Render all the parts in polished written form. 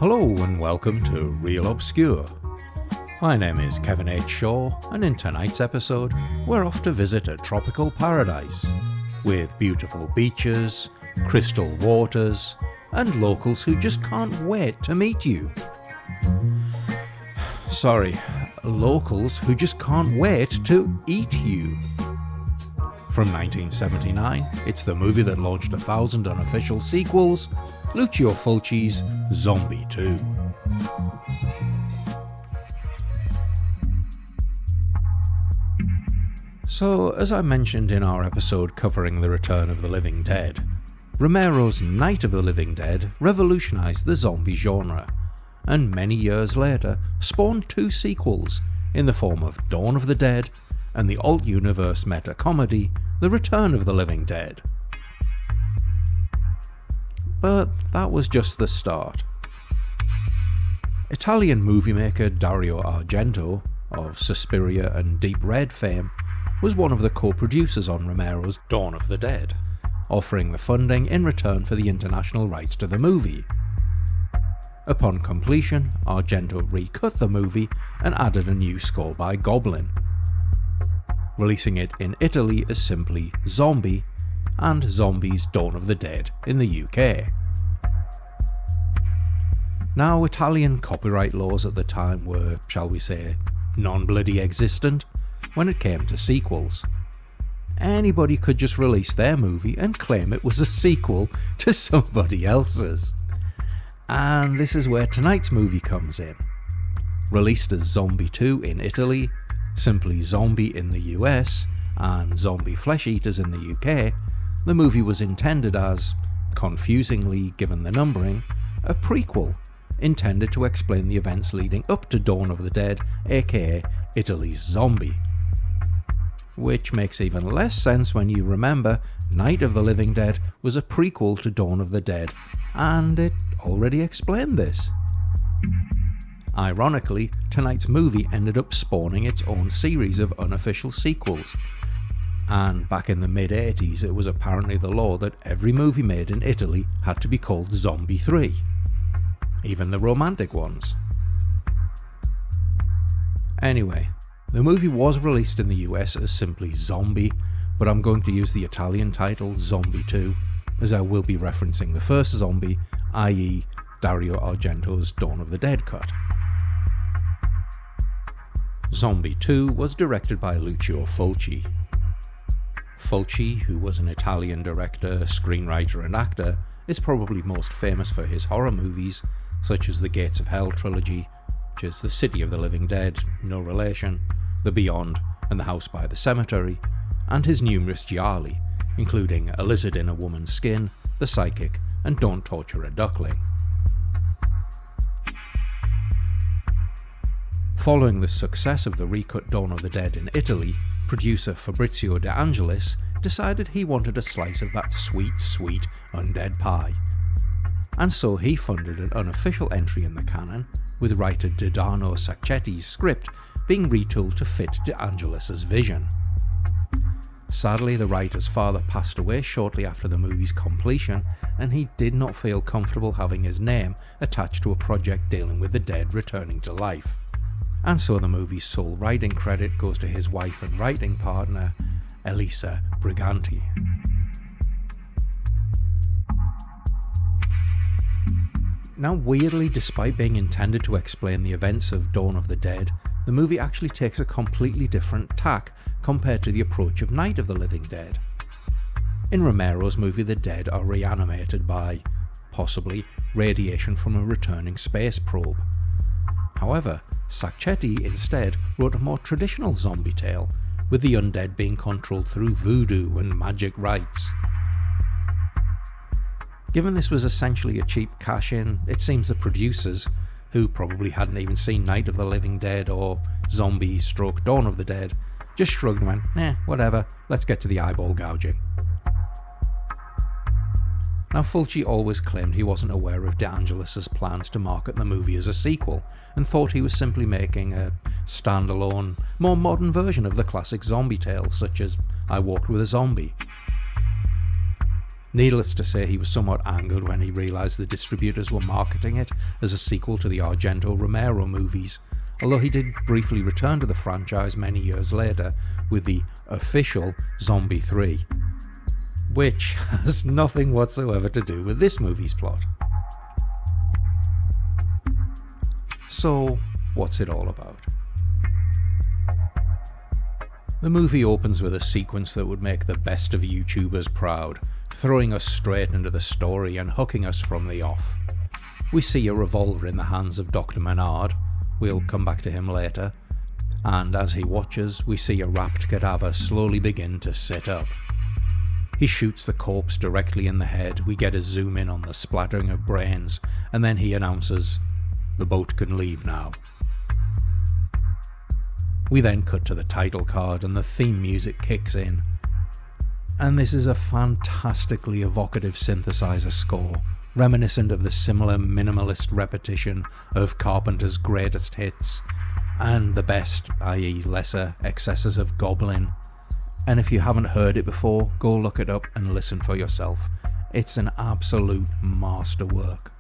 Hello and welcome to Real Obscure. My name is Kevin H. Shaw, and in tonight's episode we're off to visit a tropical paradise with beautiful beaches, crystal waters and locals who just can't wait to meet you. Sorry, locals who just can't wait to eat you. From 1979, it's the movie that launched 1,000 unofficial sequels, Lucio Fulci's ZOMBI 2. So, as I mentioned in our episode covering the return of the living dead, Romero's Night of the Living Dead revolutionised the zombie genre, and many years later spawned two sequels in the form of Dawn of the Dead and the alt-universe meta-comedy The Return of the Living Dead. But that was just the start. Italian movie maker Dario Argento, of Suspiria and Deep Red fame, was one of the co-producers on Romero's Dawn of the Dead, offering the funding in return for the international rights to the movie. Upon completion, Argento recut the movie and added a new score by Goblin, releasing it in Italy as simply Zombie and Zombies Dawn of the Dead in the UK. Now, Italian copyright laws at the time were, shall we say, non-bloody existent when it came to sequels. Anybody could just release their movie and claim it was a sequel to somebody else's. And this is where tonight's movie comes in. Released as ZOMBI 2 in Italy, simply Zombie in the US, and Zombie Flesh Eaters in the UK, the movie was intended as, confusingly given the numbering, a prequel intended to explain the events leading up to Dawn of the Dead, aka Italy's Zombie. Which makes even less sense when you remember Night of the Living Dead was a prequel to Dawn of the Dead, and it already explained this. Ironically, tonight's movie ended up spawning its own series of unofficial sequels, and back in the mid-80s it was apparently the law that every movie made in Italy had to be called ZOMBI 3, even the romantic ones. Anyway, the movie was released in the US as simply Zombie, but I'm going to use the Italian title ZOMBI 2, as I will be referencing the first Zombie, i.e. Dario Argento's Dawn of the Dead cut. ZOMBI 2 was directed by Lucio Fulci. Fulci, who was an Italian director, screenwriter and actor, is probably most famous for his horror movies, such as the Gates of Hell trilogy, which is The City of the Living Dead, No Relation, The Beyond, and The House by the Cemetery, and his numerous gialli, including A Lizard in a Woman's Skin, The Psychic, and Don't Torture a Duckling. Following the success of the recut Dawn of the Dead in Italy, producer Fabrizio De Angelis decided he wanted a slice of that sweet, sweet undead pie. And so he funded an unofficial entry in the canon, with writer Didano Sacchetti's script being retooled to fit De Angelis' vision. Sadly, the writer's father passed away shortly after the movie's completion, and he did not feel comfortable having his name attached to a project dealing with the dead returning to life. And so the movie's sole writing credit goes to his wife and writing partner, Elisa Briganti. Now, weirdly, despite being intended to explain the events of Dawn of the Dead, the movie actually takes a completely different tack compared to the approach of Night of the Living Dead. In Romero's movie, the dead are reanimated by, possibly, radiation from a returning space probe. However, Sacchetti instead wrote a more traditional zombie tale, with the undead being controlled through voodoo and magic rites. Given this was essentially a cheap cash-in, it seems the producers, who probably hadn't even seen Night of the Living Dead or Zombie / Dawn of the Dead, just shrugged and went, whatever, let's get to the eyeball gouging. Now, Fulci always claimed he wasn't aware of De Angelis' plans to market the movie as a sequel, and thought he was simply making a standalone, more modern version of the classic zombie tale, such as I Walked with a Zombie. Needless to say, he was somewhat angered when he realised the distributors were marketing it as a sequel to the Argento Romero movies, although he did briefly return to the franchise many years later with the official Zombie 3, which has nothing whatsoever to do with this movie's plot. So, what's it all about? The movie opens with a sequence that would make the best of YouTubers proud, throwing us straight into the story and hooking us from the off. We see a revolver in the hands of Dr. Menard, we'll come back to him later, and as he watches, we see a wrapped cadaver slowly begin to sit up. He shoots the corpse directly in the head, we get a zoom in on the splattering of brains, and then he announces, "The boat can leave now." We then cut to the title card and the theme music kicks in. And this is a fantastically evocative synthesizer score, reminiscent of the similar minimalist repetition of Carpenter's greatest hits, and the best, i.e. lesser, excesses of Goblin. And if you haven't heard it before, go look it up and listen for yourself. It's an absolute masterwork.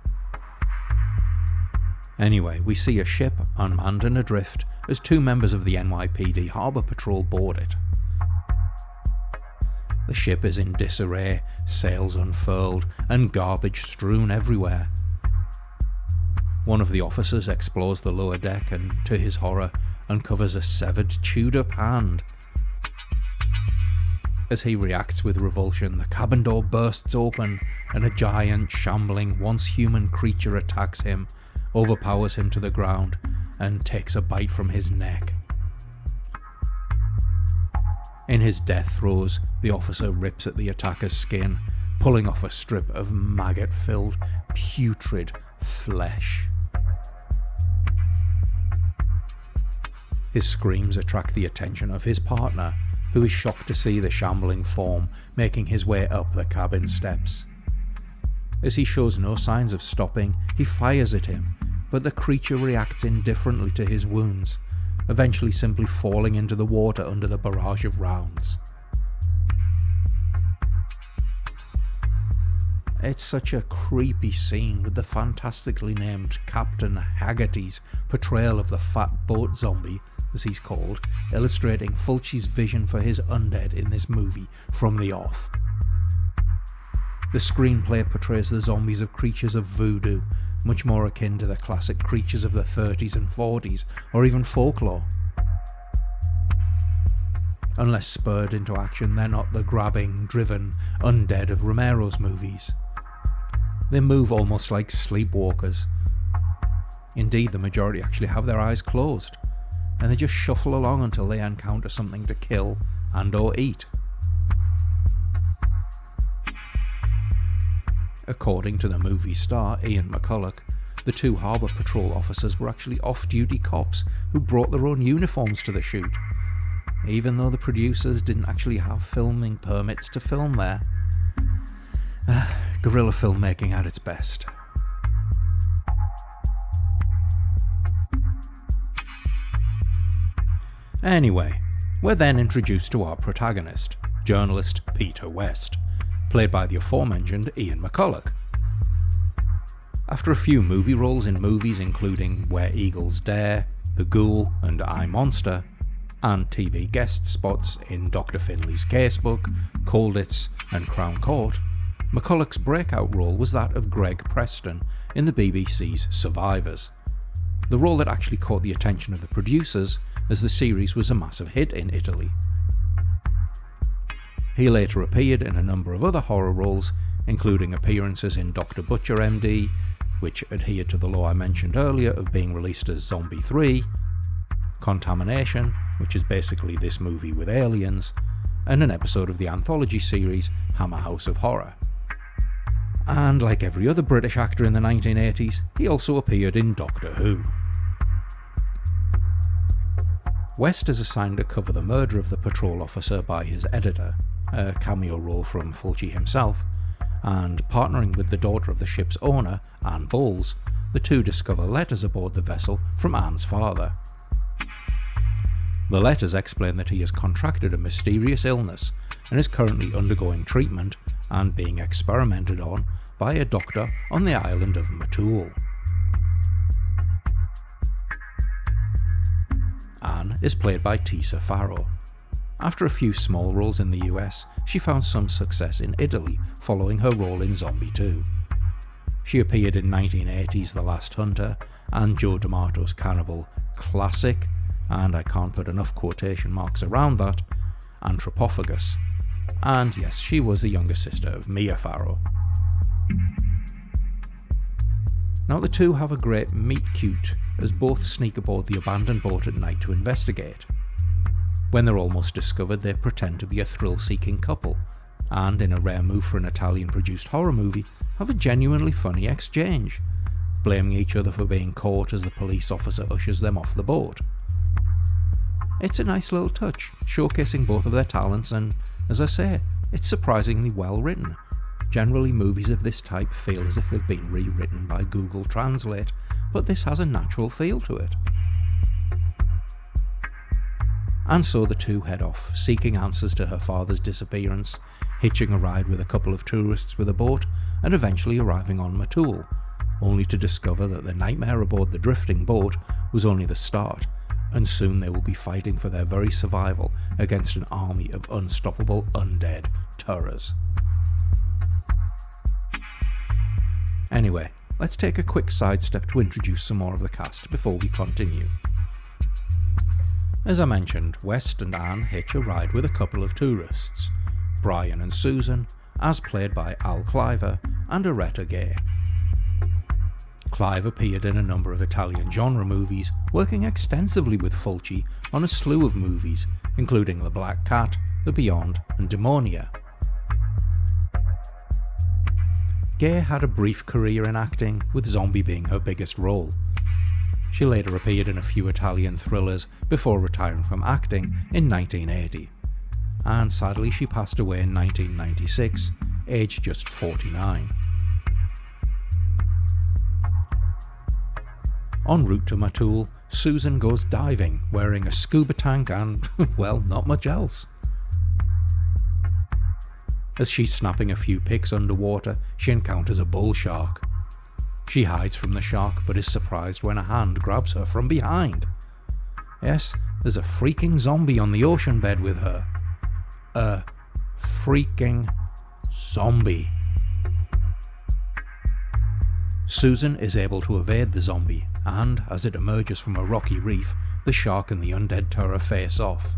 Anyway, we see a ship unmanned and adrift as two members of the NYPD Harbour Patrol board it. The ship is in disarray, sails unfurled, and garbage strewn everywhere. One of the officers explores the lower deck and, to his horror, uncovers a severed, chewed-up hand. As he reacts with revulsion, the cabin door bursts open and a giant, shambling, once-human creature attacks him, overpowers him to the ground, and takes a bite from his neck. In his death throes, the officer rips at the attacker's skin, pulling off a strip of maggot-filled, putrid flesh. His screams attract the attention of his partner, who is shocked to see the shambling form making his way up the cabin steps. As he shows no signs of stopping, he fires at him, but the creature reacts indifferently to his wounds, eventually simply falling into the water under the barrage of rounds. It's such a creepy scene with the fantastically named Captain Haggerty's portrayal of the fat boat zombie, as he's called, illustrating Fulci's vision for his undead in this movie from the off. The screenplay portrays the zombies of creatures of voodoo, much more akin to the classic creatures of the 30s and 40s, or even folklore. Unless spurred into action, they're not the grabbing, driven undead of Romero's movies. They move almost like sleepwalkers. Indeed, the majority actually have their eyes closed, and they just shuffle along until they encounter something to kill and or eat. According to the movie star Ian McCulloch, the two Harbour Patrol officers were actually off-duty cops who brought their own uniforms to the shoot, even though the producers didn't actually have filming permits to film there. Guerrilla filmmaking at its best. Anyway, we're then introduced to our protagonist, journalist Peter West, played by the aforementioned Ian McCulloch. After a few movie roles in movies including Where Eagles Dare, The Ghoul and I, Monster, and TV guest spots in Dr. Finley's Casebook, Colditz and Crown Court, McCulloch's breakout role was that of Greg Preston in the BBC's Survivors, the role that actually caught the attention of the producers as the series was a massive hit in Italy. He later appeared in a number of other horror roles, including appearances in Dr. Butcher MD, which adhered to the law I mentioned earlier of being released as Zombie 3, Contamination, which is basically this movie with aliens, and an episode of the anthology series Hammer House of Horror. And like every other British actor in the 1980s, he also appeared in Doctor Who. West is assigned to cover the murder of the patrol officer by his editor, a cameo role from Fulci himself, and partnering with the daughter of the ship's owner, Anne Bowles, the two discover letters aboard the vessel from Anne's father. The letters explain that he has contracted a mysterious illness and is currently undergoing treatment and being experimented on by a doctor on the island of Matul. Anne is played by Tisa Farrow. After a few small roles in the US, she found some success in Italy following her role in Zombie 2. She appeared in 1980's The Last Hunter and Joe D'Amato's cannibal classic, and I can't put enough quotation marks around that, Anthropophagus. And yes, she was the younger sister of Mia Farrow. Now the two have a great meet-cute as both sneak aboard the abandoned boat at night to investigate. When they're almost discovered, they pretend to be a thrill-seeking couple, and in a rare move for an Italian-produced horror movie, have a genuinely funny exchange, blaming each other for being caught as the police officer ushers them off the boat. It's a nice little touch, showcasing both of their talents, and, as I say, it's surprisingly well written. Generally, movies of this type feel as if they've been rewritten by Google Translate, but this has a natural feel to it. And so the two head off, seeking answers to her father's disappearance, hitching a ride with a couple of tourists with a boat, and eventually arriving on Matul, only to discover that the nightmare aboard the drifting boat was only the start, and soon they will be fighting for their very survival against an army of unstoppable undead terrors. Anyway, let's take a quick sidestep to introduce some more of the cast before we continue. As I mentioned, West and Anne hitch a ride with a couple of tourists, Brian and Susan, as played by Al Cliver and Aretta Gay. Clive appeared in a number of Italian genre movies, working extensively with Fulci on a slew of movies, including The Black Cat, The Beyond and Demonia. Gay had a brief career in acting, with Zombie being her biggest role. She later appeared in a few Italian thrillers before retiring from acting in 1980, and sadly she passed away in 1996, aged just 49. En route to Matul, Susan goes diving, wearing a scuba tank and, well, not much else. As she's snapping a few pics underwater, she encounters a bull shark. She hides from the shark but is surprised when a hand grabs her from behind. Yes, there's a freaking zombie on the ocean bed with her. A freaking zombie. Susan is able to evade the zombie, and as it emerges from a rocky reef, the shark and the undead terror face off.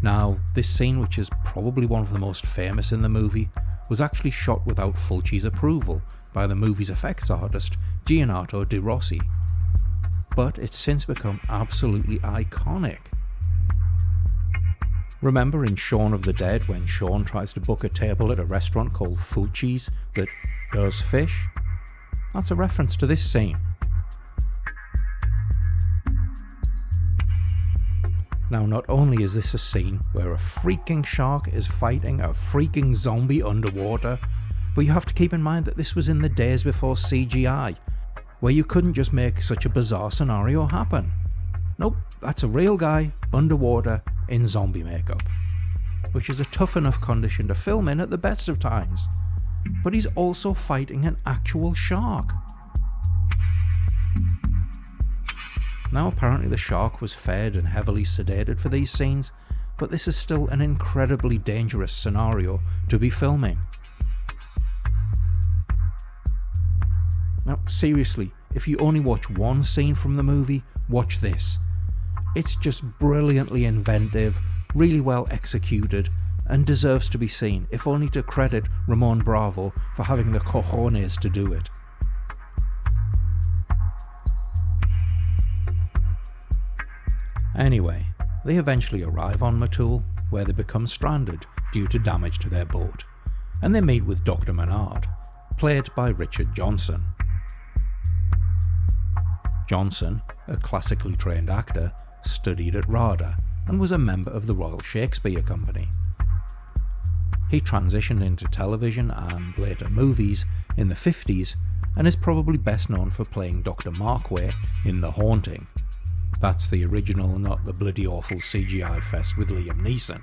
Now, this scene, which is probably one of the most famous in the movie, was actually shot without Fulci's approval by the movie's effects artist Giannato De Rossi, but it's since become absolutely iconic. Remember in Shaun of the Dead when Shaun tries to book a table at a restaurant called Fulci's that does fish? That's a reference to this scene. Now, not only is this a scene where a freaking shark is fighting a freaking zombie underwater, but you have to keep in mind that this was in the days before CGI, where you couldn't just make such a bizarre scenario happen. Nope, that's a real guy underwater in zombie makeup, which is a tough enough condition to film in at the best of times, but he's also fighting an actual shark. Now apparently the shark was fed and heavily sedated for these scenes, but this is still an incredibly dangerous scenario to be filming. Now seriously, if you only watch one scene from the movie, watch this. It's just brilliantly inventive, really well executed, and deserves to be seen, if only to credit Ramon Bravo for having the cojones to do it. Anyway, they eventually arrive on Matul, where they become stranded due to damage to their boat, and they meet with Dr. Menard, played by Richard Johnson. Johnson, a classically trained actor, studied at RADA and was a member of the Royal Shakespeare Company. He transitioned into television and later movies in the 50s and is probably best known for playing Dr. Markway in The Haunting. That's the original, not the bloody awful CGI fest with Liam Neeson.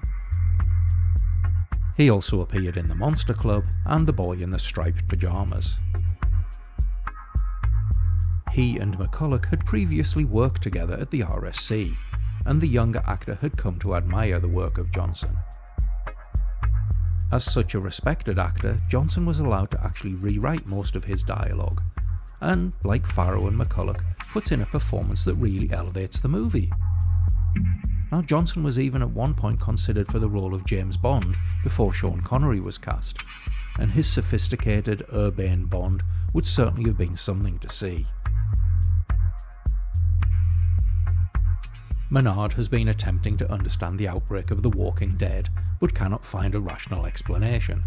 He also appeared in The Monster Club and The Boy in the Striped Pyjamas. He and McCulloch had previously worked together at the RSC, and the younger actor had come to admire the work of Johnson. As such a respected actor, Johnson was allowed to actually rewrite most of his dialogue, and, like Farrow and McCulloch, puts in a performance that really elevates the movie. Now, Johnson was even at one point considered for the role of James Bond before Sean Connery was cast, and his sophisticated, urbane Bond would certainly have been something to see. Menard has been attempting to understand the outbreak of The Walking Dead, but cannot find a rational explanation.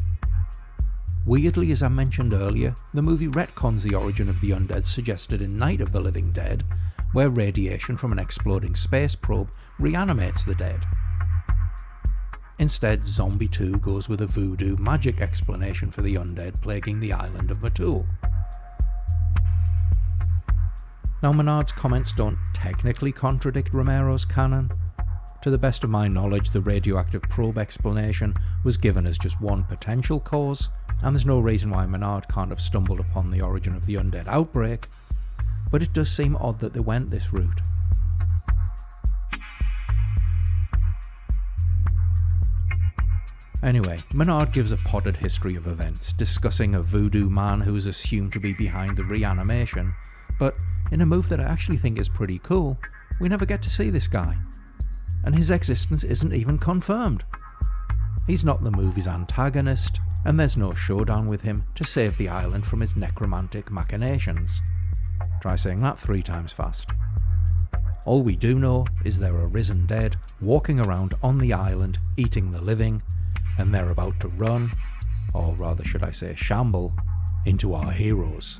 Weirdly, as I mentioned earlier, the movie retcons the origin of the undead suggested in Night of the Living Dead, where radiation from an exploding space probe reanimates the dead. Instead, Zombie 2 goes with a voodoo magic explanation for the undead plaguing the island of Matul. Now, Menard's comments don't technically contradict Romero's canon. To the best of my knowledge, the radioactive probe explanation was given as just one potential cause, and there's no reason why Menard can't have stumbled upon the origin of the undead outbreak, but it does seem odd that they went this route. Anyway, Menard gives a potted history of events, discussing a voodoo man who is assumed to be behind the reanimation, but in a move that I actually think is pretty cool, we never get to see this guy, and his existence isn't even confirmed. He's not the movie's antagonist, and there's no showdown with him to save the island from his necromantic machinations. Try saying that 3 times fast. All we do know is there are risen dead walking around on the island eating the living, and they're about to run, or rather should I say shamble, into our heroes.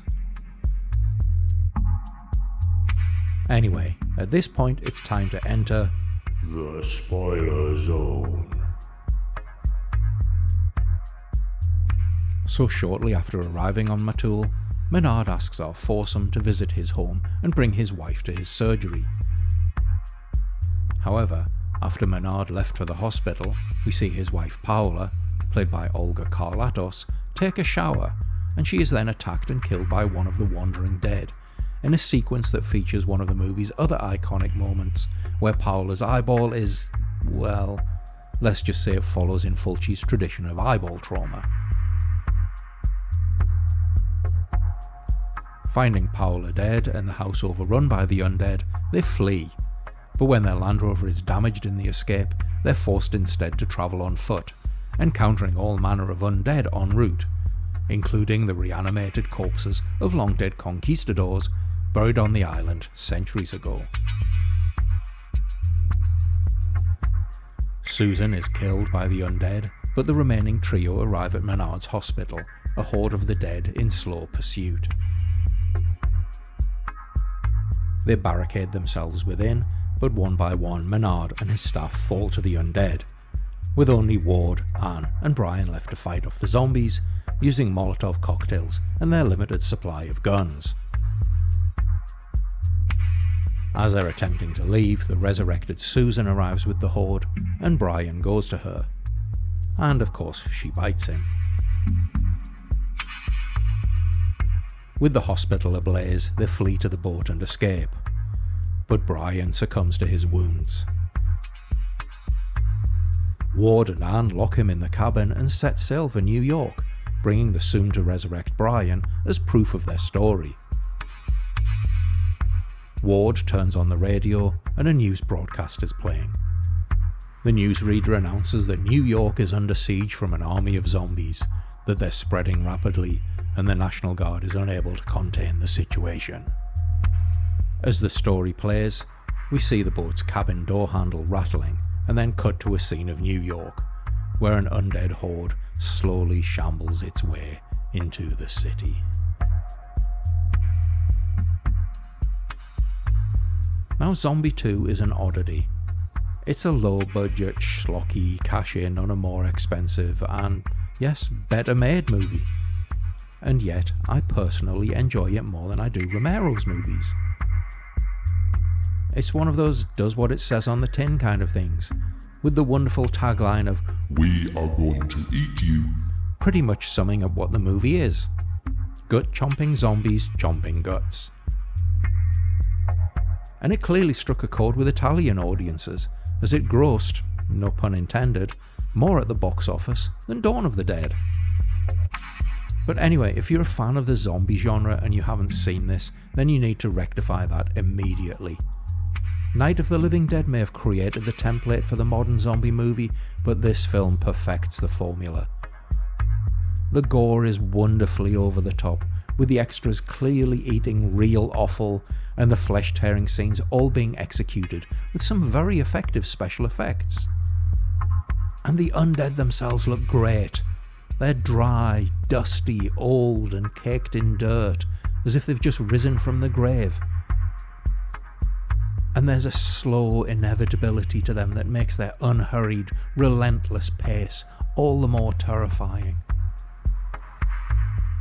Anyway, at this point it's time to enter the spoiler zone. So shortly after arriving on Matul, Menard asks our foursome to visit his home and bring his wife to his surgery. However, after Menard left for the hospital, we see his wife Paola, played by Olga Karlatos, take a shower, and she is then attacked and killed by one of the wandering dead, in a sequence that features one of the movie's other iconic moments, where Paola's eyeball is, well, let's just say it follows in Fulci's tradition of eyeball trauma. Finding Paola dead and the house overrun by the undead, they flee, but when their Land Rover is damaged in the escape, they're forced instead to travel on foot, encountering all manner of undead en route, including the reanimated corpses of long-dead conquistadors buried on the island centuries ago. Susan is killed by the undead, but the remaining trio arrive at Menard's hospital, a horde of the dead in slow pursuit. They barricade themselves within, but one by one Menard and his staff fall to the undead, with only Ward, Anne and Brian left to fight off the zombies, using Molotov cocktails and their limited supply of guns. As they're attempting to leave, the resurrected Susan arrives with the horde, and Brian goes to her. And of course, she bites him. With the hospital ablaze, they flee to the boat and escape, but Brian succumbs to his wounds. Ward and Anne lock him in the cabin and set sail for New York, bringing the soon-to-resurrect Brian as proof of their story. Ward turns on the radio and a news broadcast is playing. The newsreader announces that New York is under siege from an army of zombies, that they're spreading rapidly, and the National Guard is unable to contain the situation. As the story plays, we see the boat's cabin door handle rattling, and then cut to a scene of New York, where an undead horde slowly shambles its way into the city. Now, Zombie 2 is an oddity. It's a low-budget, schlocky, cash-in on a more expensive and, yes, better-made movie. And yet, I personally enjoy it more than I do Romero's movies. It's one of those does what it says on the tin kind of things, with the wonderful tagline of "We are going to eat you." pretty much summing up what the movie is. Gut-chomping zombies chomping guts. And it clearly struck a chord with Italian audiences, as it grossed, no pun intended, more at the box office than Dawn of the Dead. But anyway, if you're a fan of the zombie genre and you haven't seen this, then you need to rectify that immediately. Night of the Living Dead may have created the template for the modern zombie movie, but this film perfects the formula. The gore is wonderfully over the top, with the extras clearly eating real offal and the flesh-tearing scenes all being executed with some very effective special effects. And the undead themselves look great. They're dry, dusty, old and caked in dirt, as if they've just risen from the grave. And there's a slow inevitability to them that makes their unhurried, relentless pace all the more terrifying.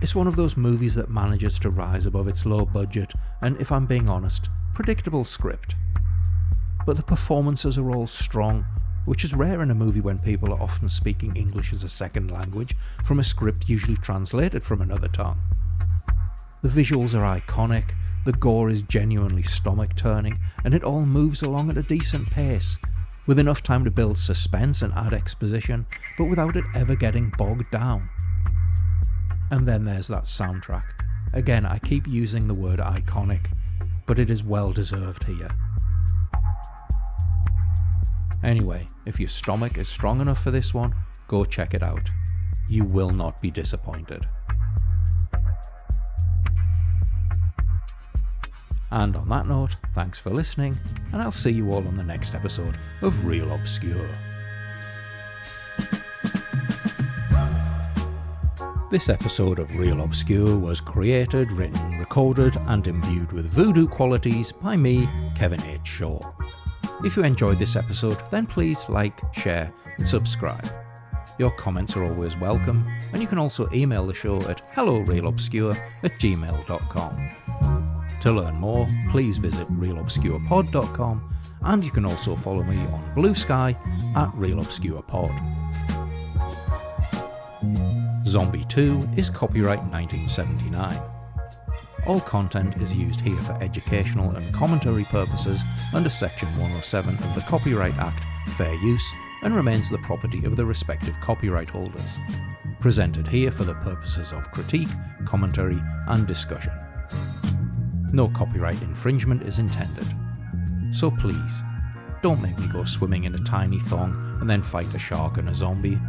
It's one of those movies that manages to rise above its low budget and, if I'm being honest, predictable script. But the performances are all strong, which is rare in a movie when people are often speaking English as a second language from a script usually translated from another tongue. The visuals are iconic, the gore is genuinely stomach-turning, and it all moves along at a decent pace, with enough time to build suspense and add exposition, but without it ever getting bogged down. And then there's that soundtrack. Again, I keep using the word iconic, but it is well deserved here. Anyway, if your stomach is strong enough for this one, go check it out. You will not be disappointed. And on that note, thanks for listening, and I'll see you all on the next episode of Real Obscure. This episode of Real Obscure was created, written, recorded and imbued with voodoo qualities by me, Kevin H. Shaw. If you enjoyed this episode, then please like, share and subscribe. Your comments are always welcome, and you can also email the show at hellorrealobscure@gmail.com. To learn more, please visit realobscurepod.com, and you can also follow me on Blue Sky at realobscurepod. Zombie 2 is copyright 1979. All content is used here for educational and commentary purposes under Section 107 of the Copyright Act, fair use, and remains the property of the respective copyright holders. Presented here for the purposes of critique, commentary, and discussion. No copyright infringement is intended. So please, don't make me go swimming in a tiny thong and then fight a shark and a zombie.